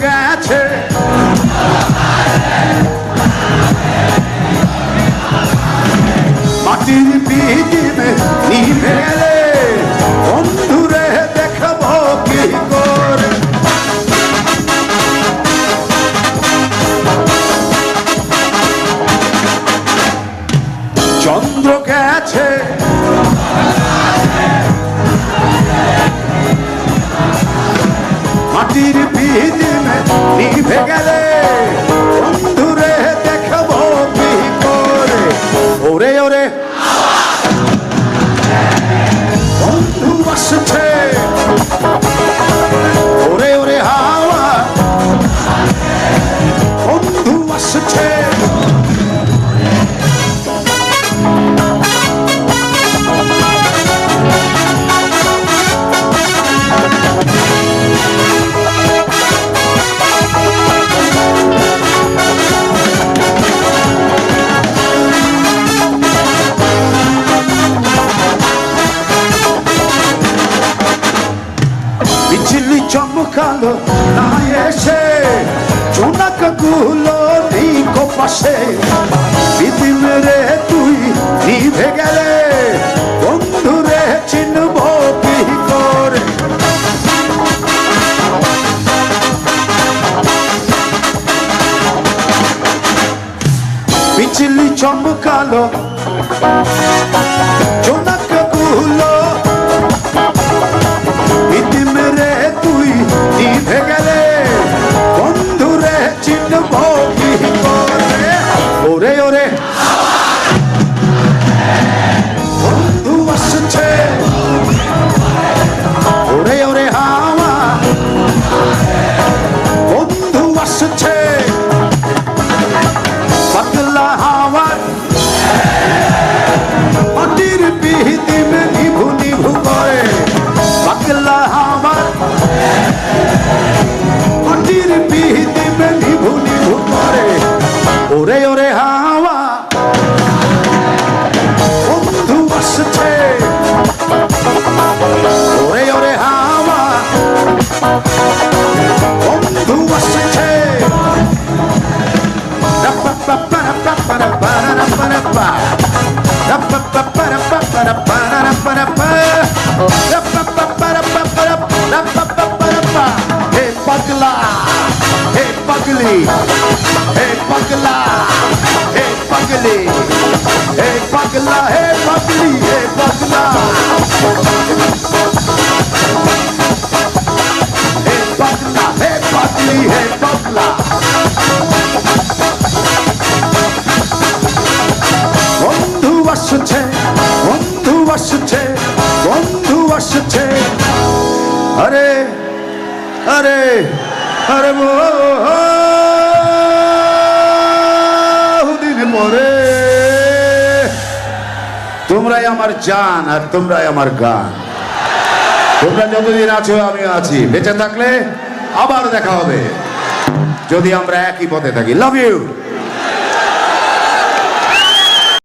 গেছে মাটির পৃথিবী নিভে গেলে বন্ধুরে দেখাবো কি করে চন্দ্র গেছে মাটির পৃথিবী নিভে গেলে বন্ধুরে দেখাবো কি করে ওরে ওরে বন্ধু আসছে ওরে ওরে হাওয়া বন্ধু আসছে বিজলি চমকালো না এসে জোনাক গুলো নেই কপাশে পৃথিবী রে তুই নিভে গেলে বন্ধুরে চিনব কি করে বিজলি চমকালো জোনাক গুলো তুই নিভে গেলে বন্ধুরে চিনব কি করে ওরে ওরে বন্ধু আসছে ওরে ওরে হাওয়া বন্ধু আসছে পাতলা হাওয়া মাটির পৃথিবী নিভু নিভু করে পাতলা হাওয়া মাটির পৃথিবী নিভু নিভু করে ওরে ওরে হাওয়া বন্ধু আসছে ওরে ওরে হাওয়া বন্ধু আসছে हे पगला हे पगली हे पगला हे पगली हे पगला हे पगली हे पगला हे पगला हे पगली हे पगला বন্ধু আসছে বন্ধু আসছে বন্ধু আসছে আরে আরে আরে বহুদিন পরে তোমরাই আমার জান আর তোমরাই আমার গান তোমরা যতদিন আছো আমি আছি বেঁচে থাকলে আবার দেখা হবে যদি আমরা একই পথে থাকি লাভ ইউ